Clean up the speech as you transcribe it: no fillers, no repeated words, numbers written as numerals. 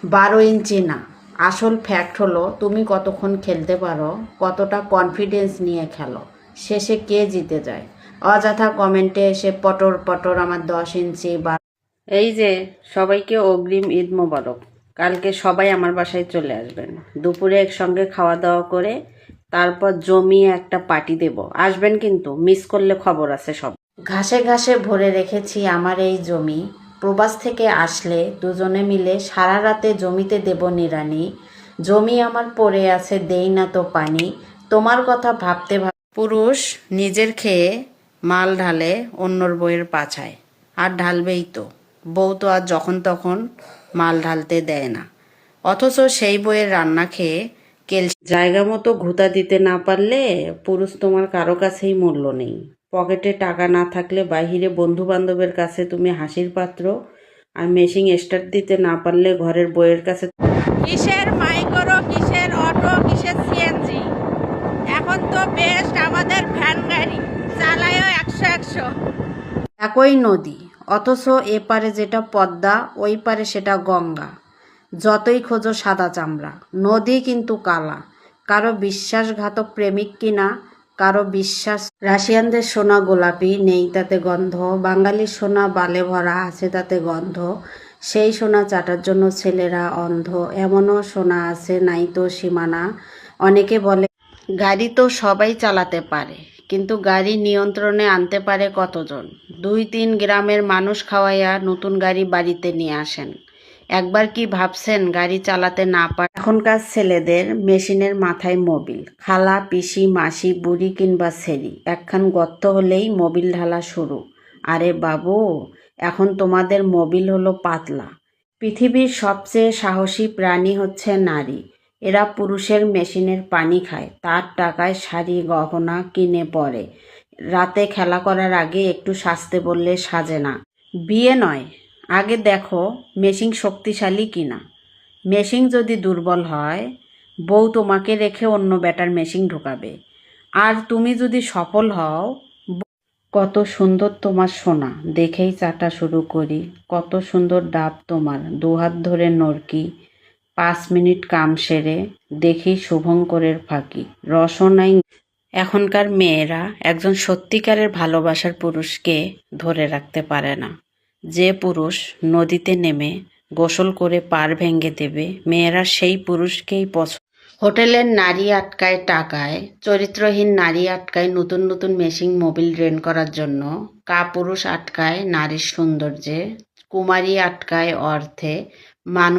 12 ইঞ্চি না। আসল ফ্যাক্ট হলো তুমি কতক্ষণ খেলতে পারো, কতটা কনফিডেন্স নিয়ে খেলো, শেষে কে জিতে যায়। অযথা কমেন্টে এসে পটর পটর আমার 10 ইঞ্চি বা এই যে সবাইকে অগ্রিম ঈদ মোবারক। কালকে সবাই আমার বাসায় চলে আসবেন, দুপুরে একসঙ্গে খাওয়া দাওয়া করে তারপর জমিয়ে একটা পার্টি দেব। আসবেন কিন্তু, মিস করলে খবর আছে সব। ঘাসে ঘাসে ভরে রেখেছি আমার এই জমি, প্রবাস থেকে আসলে দুজনে মিলে সারা রাতে জমিতে দেব নিড়ানি। জমি আমার পড়ে আছে, দেই না তো পানি, তোমার কথা ভাবতে পুরুষ নিজের খেয়ে মাল ঢালে অন্যর বইয়ের পাছায়, আর ঢালবেই তো। বউ তো আর যখন তখন মাল ঢালতে দেয় না, অথচ সেই বইয়ের রান্না খেয়ে জায়গা মতো ঘুতা দিতে না পারলে পুরুষ তোমার কারো কাছেই মূল্য নেই। পকেটে টাকা না থাকলে বাহিরে বন্ধু বান্ধবের কাছে তুমি হাসির পাত্র, আর মেশিন স্টার্ট দিতে না পারলে ঘরের বইয়ের কাছে। কিসের মাইক্রো, কিসের অটো, কিসের সিএনজি, এখন তো বেস্ট আমাদের ভ্যান গাড়ি, চালায়ও 100-100। একই নদী, অথচ এপারে যেটা পদ্মা ওই পারে সেটা গঙ্গা। যতই খোঁজো সাদা চামড়া, নদী কিন্তু কালা। কারো বিশ্বাসঘাতক প্রেমিক কিনা, কারো বিশ্বাস রাশিয়ানদের সোনা গোলাপি, নেই তাতে গন্ধ। বাঙালির সোনা বালে ভরা, আছে তাতে গন্ধ। সেই সোনা চাটার জন্য ছেলেরা অন্ধ, এমনও সোনা আছে নাই তো সীমানা। অনেকে বলে গাড়ি তো সবাই চালাতে পারে, কিন্তু গাড়ি নিয়ন্ত্রণে আনতে পারে কতজন? 2-3 গ্রামের মানুষ খাওয়াইয়া নতুন গাড়ি বাড়িতে নিয়ে আসেন। একবার কি ভাবছেন গাড়ি চালাতে না পারে? এখনকার ছেলেদের মেশিনের মাথায় মোবিল, খালা পিসি মাসি বুড়ি কিংবা ছেড়ি, একখান গর্ত হলেই মোবিল ঢালা শুরু। আরে বাবু, এখন তোমাদের মোবিল হলো পাতলা। পৃথিবীর সবচেয়ে সাহসী প্রাণী হচ্ছে নারী। এরা পুরুষের মেশিনের পানি খায়, তার টাকায় শাড়ি গহনা কিনে পরে। রাতে খেলা করার আগে একটু সাজতে বললে সাজে না। বিয়ে নয়, আগে দেখো মেশিন শক্তিশালী কিনা। মেশিন যদি দুর্বল হয়, বউ তোমাকে রেখে অন্য ব্যাটার মেশিন ঢোকাবে। আর তুমি যদি সফল হও, কত সুন্দর তোমার সোনা, দেখেই চাটা শুরু করি। কত সুন্দর ডাব তোমার, দুহাত ধরে নরকি। 5 মিনিট কাম সেরে দেখি শুভঙ্করের ফাঁকি, রসও নাই। এখনকার মেয়েরা একজন সত্যিকারের ভালোবাসার পুরুষকে ধরে রাখতে পারে না। যে পুরুষ নদীতে নেমে গোসল করে পার ভেঙে দেবে, মেয়েরা সেই পুরুষকেই পছন্দ। হোটেলের নারী আটকায় টাকায়, চরিত্রহীন নারী আটকায় নতুন নতুন মেশিন মোবিল ড্রেন করার জন্য, কাপুরুষ আটকায় নারীর সৌন্দর্যে, কুমারী আটকায় অর্থে, মানুষ